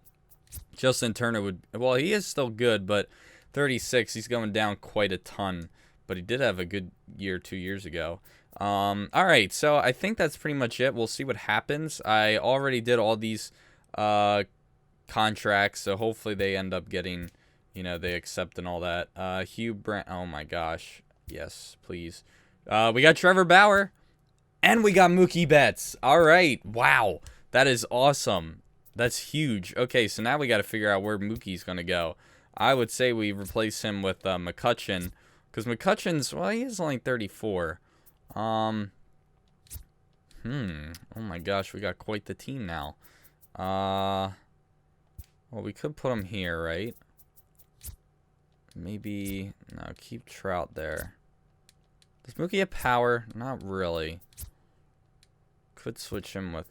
Justin Turner would, well, he is still good, but 36, he's going down quite a ton. But he did have a good year 2 years ago. All right, so I think that's pretty much it. We'll see what happens. I already did all these contracts, so hopefully they end up getting, you know, they accept and all that. Hugh Brand, oh my gosh, yes, please. We got Trevor Bauer. And we got Mookie Betts. All right. Wow. That is awesome. That's huge. Okay, so now we got to figure out where Mookie's going to go. I would say we replace him with McCutcheon, because McCutcheon's, well, he is only 34. Oh my gosh, we got quite the team now. Well, we could put him here, right? Maybe, no, keep Trout there. Does Mookie have power? Not really. Could switch him with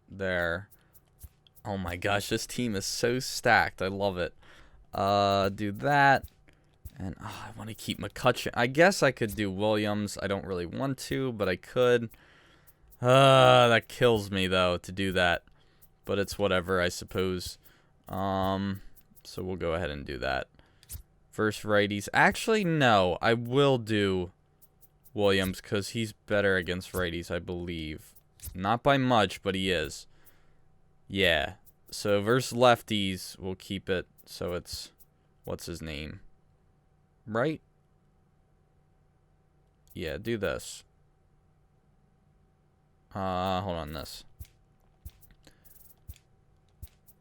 there. Oh my gosh, this team is so stacked. I love it. Do that. And I want to keep McCutcheon. I guess I could do Williams. I don't really want to, but I could. That kills me, though, to do that. But it's whatever, I suppose. So we'll go ahead and do that. Versus righties. Actually, no. I will do Williams because he's better against righties, I believe. Not by much, but he is. Yeah. So versus lefties, we'll keep it. So it's, what's his name? Right? Yeah, do this. Hold on this.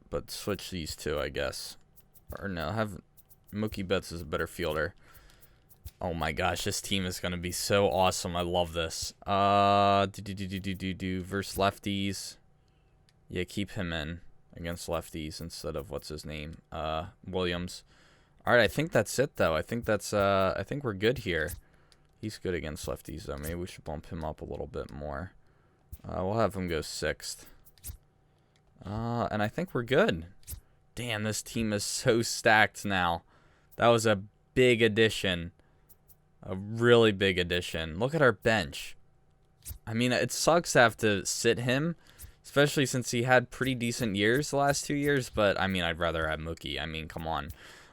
But switch these two, I guess. Or no, have Mookie Betts is a better fielder. Oh my gosh, this team is gonna be so awesome. I love this. Versus lefties. Yeah, keep him in against lefties instead of what's his name? Williams. Alright, I think that's it though. I think that's I think we're good here. He's good against lefties though. Maybe we should bump him up a little bit more. We'll have him go 6th. And I think we're good. Damn, this team is so stacked now. That was a big addition. A really big addition. Look at our bench. I mean, it sucks to have to sit him, especially since he had pretty decent years the last 2 years. But, I mean, I'd rather have Mookie. I mean, come on.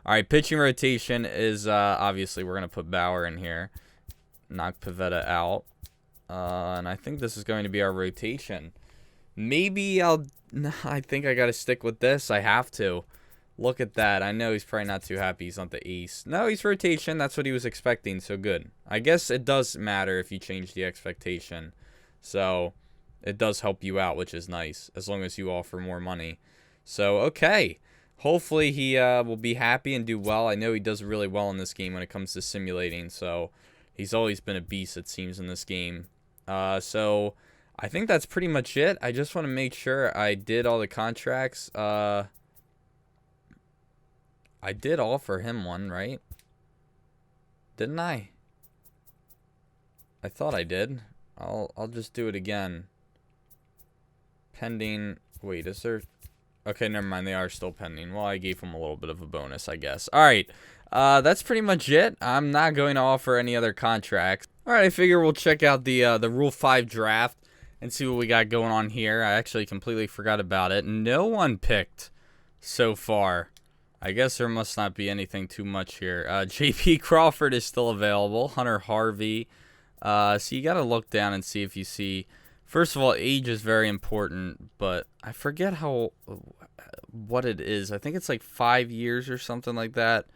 All right, pitching rotation is, obviously, we're going to put Bauer in here. Knock Pivetta out. And I think this is going to be our rotation. Maybe I think I got to stick with this. I have to. Look at that. I know he's probably not too happy he's not the ace. No, he's rotation. That's what he was expecting, so good. I guess it does matter if you change the expectation. So, it does help you out, which is nice, as long as you offer more money. So, okay. Hopefully he will be happy and do well. I know he does really well in this game when it comes to simulating, so he's always been a beast, it seems, in this game. So, I think that's pretty much it. I just want to make sure I did all the contracts. I did offer him one, right? Didn't I? I thought I did. I'll just do it again. Pending. Wait, is there? Okay, never mind. They are still pending. Well, I gave him a little bit of a bonus, I guess. All right. That's pretty much it. I'm not going to offer any other contracts. All right, I figure we'll check out the Rule 5 draft and see what we got going on here. I actually completely forgot about it. No one picked so far. I guess there must not be anything too much here. J.P. Crawford is still available. Hunter Harvey. So you got to look down and see if you see. First of all, age is very important, but I forget what it is. I think it's like 5 years or something like that.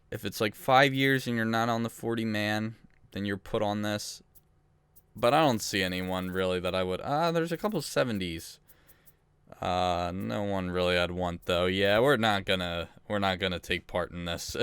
If it's like 5 years and you're not on the 40-man, then you're put on this. But I don't see anyone really that I would. There's a couple 70s. No one really I'd want though. Yeah, we're not gonna take part in this.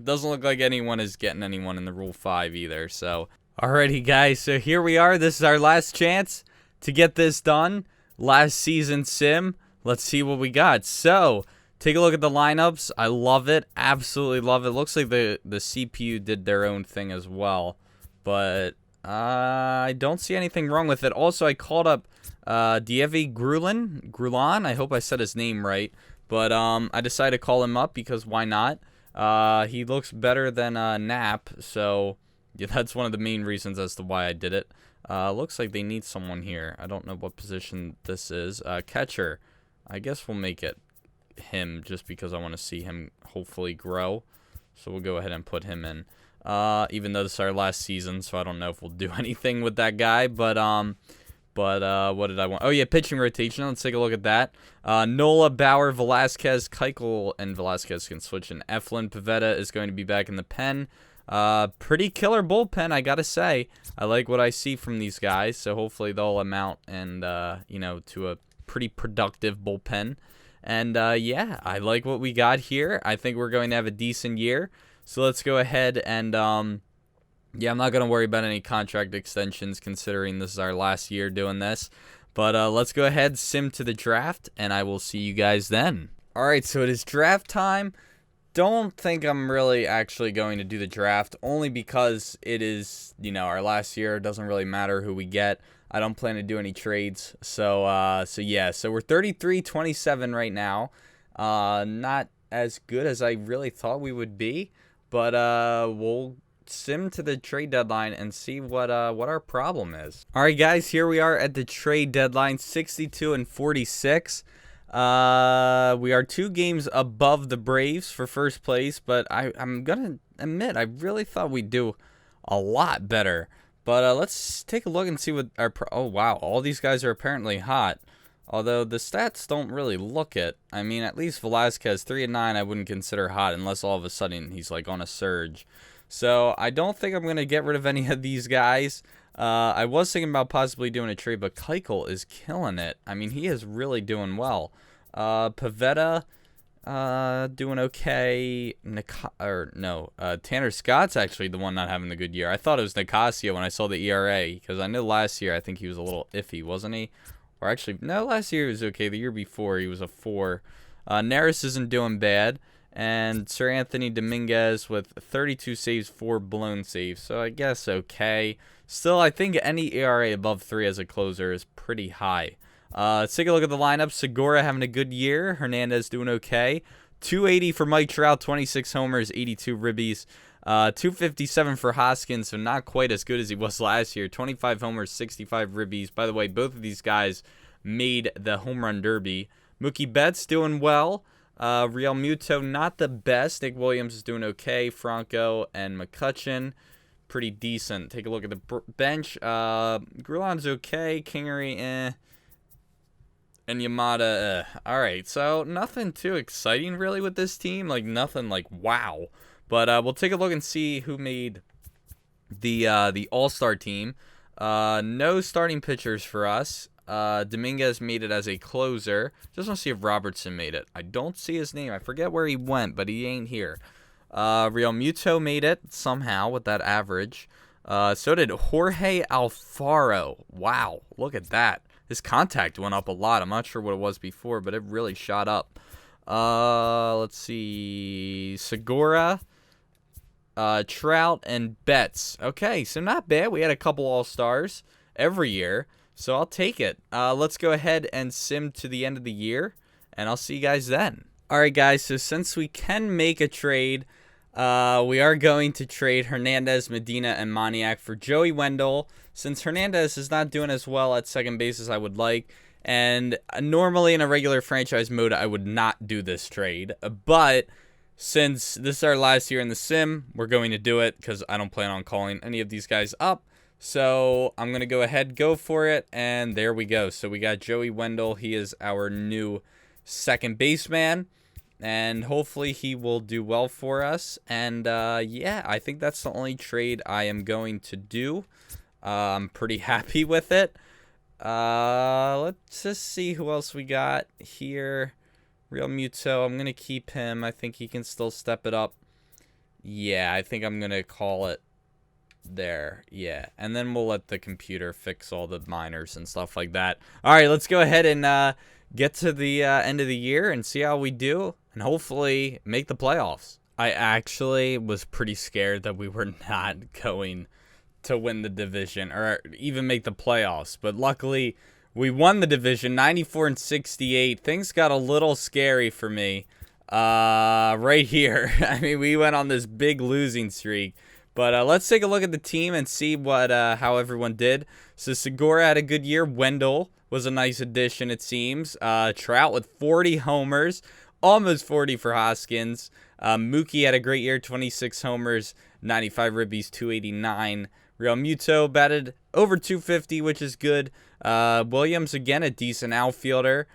Doesn't look like anyone is getting anyone in the Rule 5 either. So, alrighty guys, so here we are. This is our last chance to get this done. Last season sim. Let's see what we got. So, take a look at the lineups. I love it. Absolutely love it. Looks like the CPU did their own thing as well. But I don't see anything wrong with it. Also, I called up Dievi Grulan, I hope I said his name right, but I decided to call him up because why not? He looks better than Knapp, so yeah, that's one of the main reasons as to why I did it. Looks like they need someone here. I don't know what position this is. Catcher. I guess we'll make it him just because I want to see him hopefully grow. So we'll go ahead and put him in. Even though this is our last season, so I don't know if we'll do anything with that guy, but what did I want? Oh, yeah, pitching rotation. Let's take a look at that. Nola, Bauer, Velasquez, Keuchel, and Velasquez can switch. And Eflin, Pivetta is going to be back in the pen. Pretty killer bullpen, I gotta say. I like what I see from these guys, so hopefully they'll amount and, you know, to a pretty productive bullpen. And yeah, I like what we got here. I think we're going to have a decent year. So let's go ahead and yeah, I'm not going to worry about any contract extensions considering this is our last year doing this. But let's go ahead, sim to the draft, and I will see you guys then. All right, so it is draft time. Don't think I'm really actually going to do the draft, only because it is, you know, our last year. It doesn't really matter who we get. I don't plan to do any trades. So yeah, so we're 33-27 right now. Not as good as I really thought we would be, but we'll sim to the trade deadline and see what our problem is. All right, guys, here we are at the trade deadline, 62-46. We are 2 games above the Braves for first place, but I'm gonna admit I really thought we'd do a lot better. But let's take a look and see what our oh wow, all these guys are apparently hot. Although the stats don't really look it. I mean, at least Velasquez 3-9 I wouldn't consider hot unless all of a sudden he's like on a surge. So I don't think I'm going to get rid of any of these guys. I was thinking about possibly doing a trade, but Keuchel is killing it. I mean, he is really doing well. Pavetta doing okay. Tanner Scott's actually the one not having the good year. I thought it was Nicasio when I saw the ERA, because I know last year I think he was a little iffy, wasn't he? Or actually, no, last year he was okay. The year before he was a 4. Neris isn't doing bad. And Sir Anthony Dominguez with 32 saves, 4 blown saves. So I guess okay. Still, I think any ERA above 3 as a closer is pretty high. Let's take a look at the lineup. Segura having a good year. Hernandez doing okay. 280 for Mike Trout, 26 homers, 82 ribbies. 257 for Hoskins, so not quite as good as he was last year. 25 homers, 65 ribbies. By the way, both of these guys made the home run derby. Mookie Betts doing well. Real Muto, not the best. Nick Williams is doing okay. Franco and McCutchen, pretty decent. Take a look at the bench. Grulon's okay. Kingery, and Yamada, all right, so nothing too exciting really with this team. Like, nothing like wow. But we'll take a look and see who made the All-Star team. No starting pitchers for us. Dominguez made it as a closer. Just want to see if Robertson made it. I don't see his name. I forget where he went, but he ain't here. Real Muto made it somehow with that average. So did Jorge Alfaro. Wow, look at that. His contact went up a lot. I'm not sure what it was before, but it really shot up. Let's see. Segura, Trout, and Betts. Okay, so not bad. We had a couple All-Stars every year. So I'll take it. Let's go ahead and sim to the end of the year, and I'll see you guys then. All right, guys, so since we can make a trade, we are going to trade Hernandez, Medina, and Moniak for Joey Wendell, since Hernandez is not doing as well at second base as I would like. And normally in a regular franchise mode, I would not do this trade. But since this is our last year in the sim, we're going to do it because I don't plan on calling any of these guys up. So I'm going to go ahead, go for it, and there we go. So we got Joey Wendell. He is our new second baseman, and hopefully he will do well for us. And yeah, I think that's the only trade I am going to do. I'm pretty happy with it. Let's just see who else we got here. Real Muto, I'm going to keep him. I think he can still step it up. Yeah, I think I'm going to call it there. Yeah, and then we'll let the computer fix all the minors and stuff like that. All right, let's go ahead and get to the end of the year and see how we do, and hopefully make the playoffs. I actually was pretty scared that we were not going to win the division or even make the playoffs, but luckily we won the division 94-68. Things got a little scary for me right here. I mean, we went on this big losing streak. But let's take a look at the team and see what how everyone did. So Segura had a good year. Wendell was a nice addition, it seems. Trout with 40 homers, almost 40 for Hoskins. Mookie had a great year, 26 homers, 95 ribbies, 289. Real Muto batted over 250, which is good. Williams, again, a decent outfielder.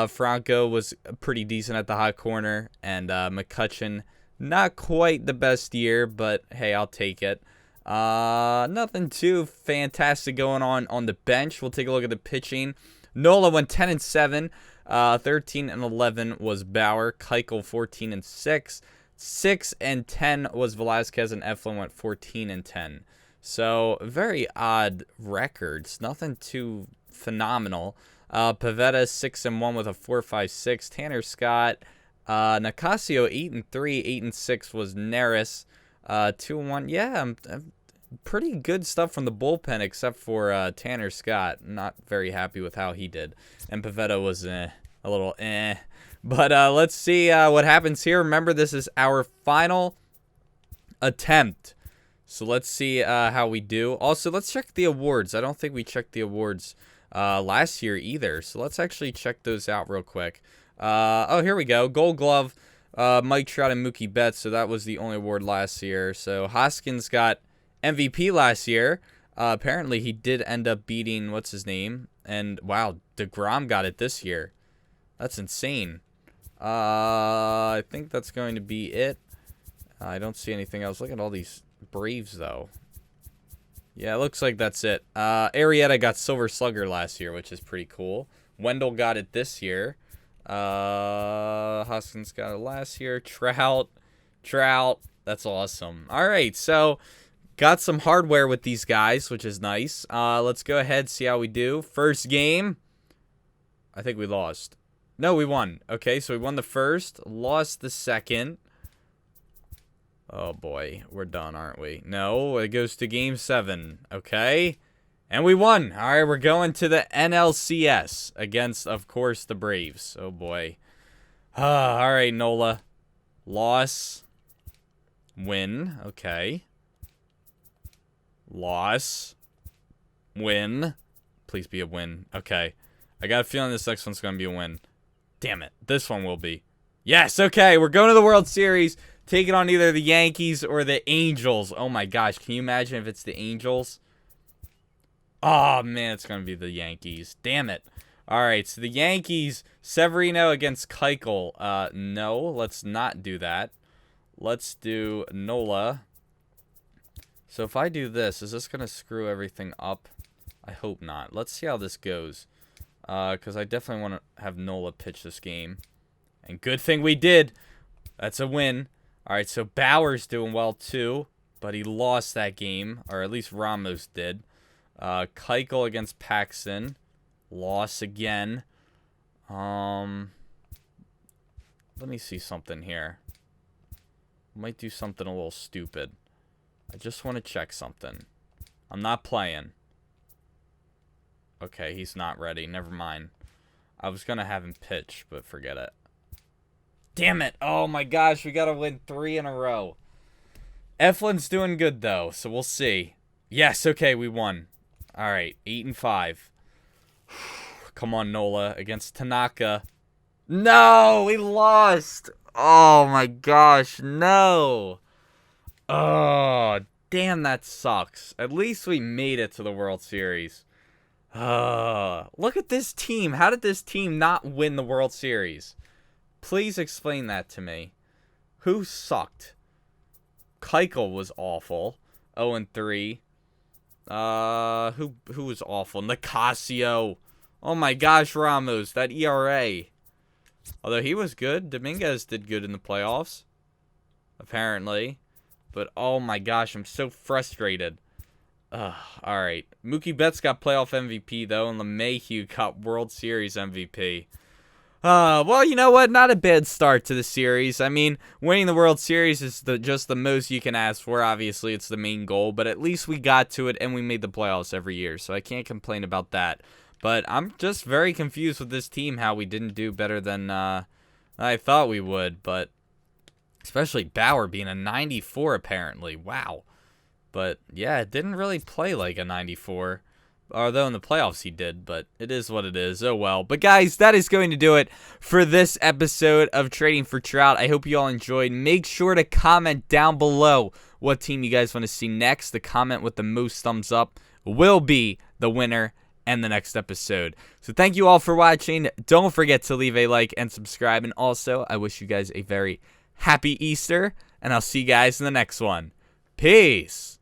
Franco was pretty decent at the hot corner. And McCutchen, not quite the best year, but hey, I'll take it. Nothing too fantastic going on the bench. We'll take a look at the pitching. Nola went 10-7. 13-11 was Bauer. Keuchel 14-6. 6-10 was Velasquez, and Eflin went 14-10. So very odd records. Nothing too phenomenal. Pavetta 6-1 with a 4.56. Tanner Scott. Nicasio 8-3. 8-6 was Neris. 2-1. Yeah, pretty good stuff from the bullpen, except for Tanner Scott. Not very happy with how he did. And Pavetta was a little eh. But let's see what happens here. Remember, this is our final attempt. So let's see how we do. Also, let's check the awards. I don't think we checked the awards last year either. So let's actually check those out real quick. Oh, here we go. Gold Glove, Mike Trout and Mookie Betts. So that was the only award last year. So Hoskins got MVP last year. Apparently, he did end up beating, what's his name? And, wow, DeGrom got it this year. That's insane. I think that's going to be it. I don't see anything else. Look at all these Braves, though. Yeah, it looks like that's it. Arrieta got Silver Slugger last year, which is pretty cool. Wendell got it this year. Hoskins got it last year. Trout. That's awesome. All right, so got some hardware with these guys, which is nice. Let's go ahead, see how we do. First game. I think we lost. No, we won. Okay, so we won the first, lost the second. Oh, boy. We're done, aren't we? No, it goes to Game 7. Okay. And we won. All right, we're going to the NLCS against, of course, the Braves. Oh, boy. All right, Nola. Loss. Win. Okay. Loss. Win. Please be a win. Okay. I got a feeling this next one's going to be a win. Damn it. This one will be. Yes, okay. We're going to the World Series. Taking on either the Yankees or the Angels. Oh, my gosh. Can you imagine if it's the Angels? Oh, man. It's going to be the Yankees. Damn it. All right. So, the Yankees. Severino against Keuchel. No, let's not do that. Let's do Nola. So, if I do this, is this going to screw everything up? I hope not. Let's see how this goes. Because I definitely want to have Nola pitch this game. And good thing we did. That's a win. All right, so Bauer's doing well too. But he lost that game. Or at least Ramos did. Keuchel against Paxton. Loss again. Let me see something here. Might do something a little stupid. I just want to check something. I'm not playing. Okay, he's not ready. Never mind. I was going to have him pitch, but forget it. Damn it. Oh, my gosh. We got to win 3 in a row. Eflin's doing good, though, so we'll see. Yes, okay, we won. All right, 8-5. Come on, Nola, against Tanaka. No, we lost. Oh, my gosh, no. Oh, damn, that sucks. At least we made it to the World Series. Look at this team. How did this team not win the World Series? Please explain that to me. Who sucked? Keuchel was awful. 0-3. Who was awful? Nicasio. Oh my gosh, Ramos. That ERA. Although he was good. Dominguez did good in the playoffs. Apparently. But oh my gosh, I'm so frustrated. Alright. Mookie Betts got playoff MVP, though, and LeMahieu got World Series MVP. Well, you know what? Not a bad start to the series. I mean, winning the World Series is just the most you can ask for. Obviously, it's the main goal, but at least we got to it, and we made the playoffs every year, so I can't complain about that. But I'm just very confused with this team, how we didn't do better than I thought we would, but especially Bauer being a 94, apparently. Wow. But, yeah, it didn't really play like a 94. Although in the playoffs he did, but it is what it is. Oh, well. But, guys, that is going to do it for this episode of Trading for Trout. I hope you all enjoyed. Make sure to comment down below what team you guys want to see next. The comment with the most thumbs up will be the winner and the next episode. So, thank you all for watching. Don't forget to leave a like and subscribe. And also, I wish you guys a very happy Easter. And I'll see you guys in the next one. Peace.